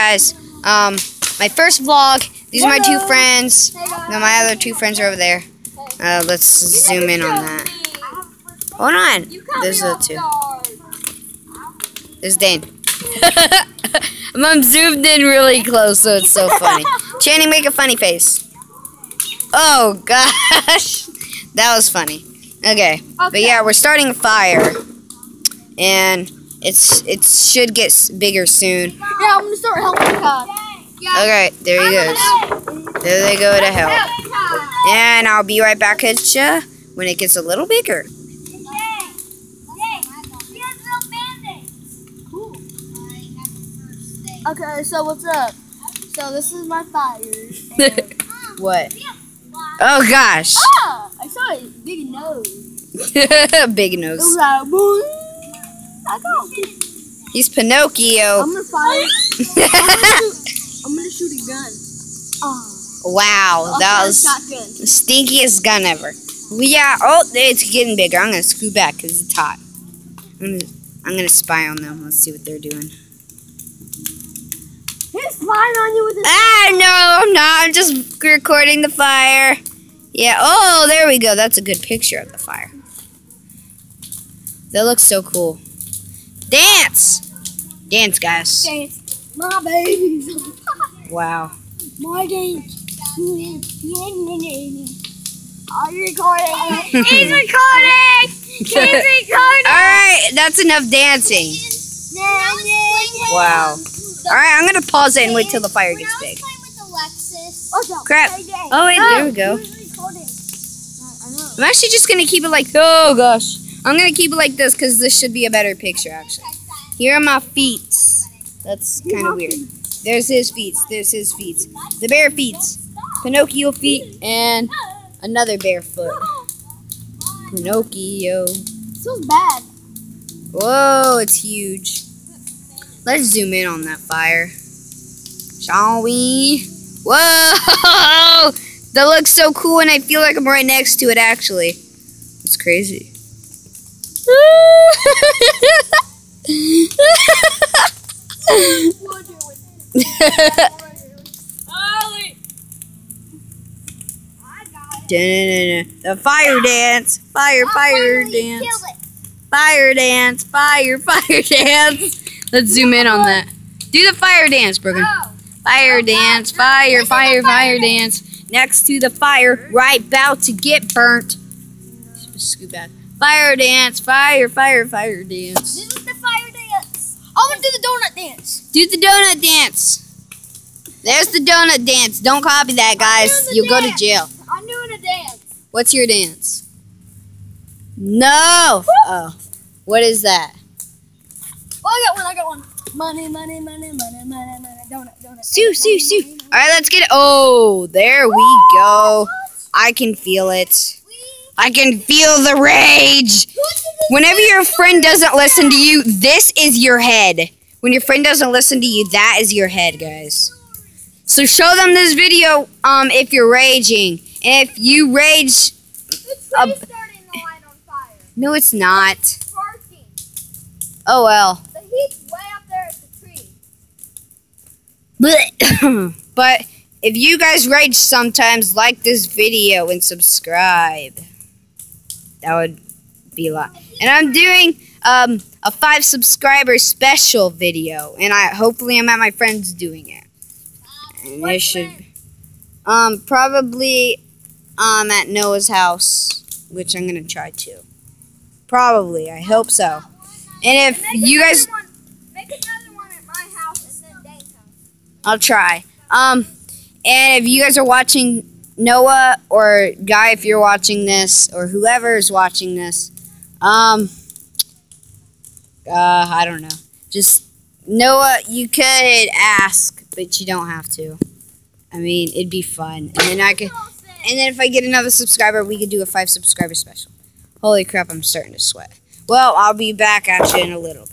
Guys, my first vlog. These are my two friends. Now my other two friends are over there. Let's zoom in on that. Hold on. There's the two. There's Dane. I'm zoomed in really close, so it's so funny. Channing, make a funny face. Oh gosh, that was funny. Okay, but yeah, we're starting a fire, and it should get bigger soon. Yeah, I'm gonna start helping God. Okay, there he goes. There they go to help. And I'll be right back at you when it gets a little bigger. Okay, so what's up? So this is my fire. What? Oh gosh. Ah! I saw a big nose. Big nose. It was like, boing. I got it. He's Pinocchio. I'm gonna fire. I'm gonna shoot a gun. Oh. Wow, that was the stinkiest gun ever. Yeah, oh, it's getting bigger. I'm gonna scoot back because it's hot. I'm gonna spy on them. Let's see what they're doing. He's spying on you with his no, I'm not. I'm just recording the fire. Yeah, oh, there we go. That's a good picture of the fire. That looks so cool. Dance! Dance, guys. Dance. My babies. Wow. My dance. Are you recording? He's recording! He's recording! Alright, that's enough dancing. Wow. Alright, I'm gonna pause it and wait till the fire gets big. Crap. Oh wait, there we go. I'm actually just gonna keep it like, oh gosh. I'm gonna keep it like this because this should be a better picture actually. Here are my feet. That's kind of weird. There's his feet. There's his feet. The bare feet. Pinocchio feet and another bare foot. Pinocchio. This was bad. Whoa, it's huge. Let's zoom in on that fire. Shall we? Whoa! That looks so cool and I feel like I'm right next to it actually. It's crazy. The fire dance. Fire dance. Fire dance. Fire dance. Let's zoom in on that. Do the fire dance, Brogan. Fire dance, fire dance. Next to the fire, right about to get burnt. Scoot back. Fire dance, fire dance. This is the fire dance. I'm gonna do the donut dance. Do the donut dance. There's the donut dance. Don't copy that, guys. You'll go to jail. I'm doing a dance. What's your dance? No. Oh, what is that? Oh, I got one. Money, donut. Sue. All right, let's get it. Oh, there we go. I can feel it. I can feel the rage. Whenever your friend doesn't listen to you, this is your head. When your friend doesn't listen to you, that is your head, guys. So show them this video if you're raging. And if you rage... The tree's starting to light on fire. No, it's not. It's sparking. Oh, well. The heat's way up there at the tree. But if you guys rage sometimes, like this video and subscribe. That would be a lot. And I'm doing a 5 subscriber special video, and hopefully I'm at my friend's doing it. And it should probably at Noah's house, which I'm gonna try to. Probably, I hope so. And if you guys make another one at my house and then Dane's house. I'll try. And if you guys are watching, Noah or Guy, if you're watching this, or whoever is watching this, I don't know. Just Noah, you could ask, but you don't have to. I mean, it'd be fun, and then if I get another subscriber, we could do a 5 subscriber special. Holy crap, I'm starting to sweat. Well, I'll be back at you in a little bit.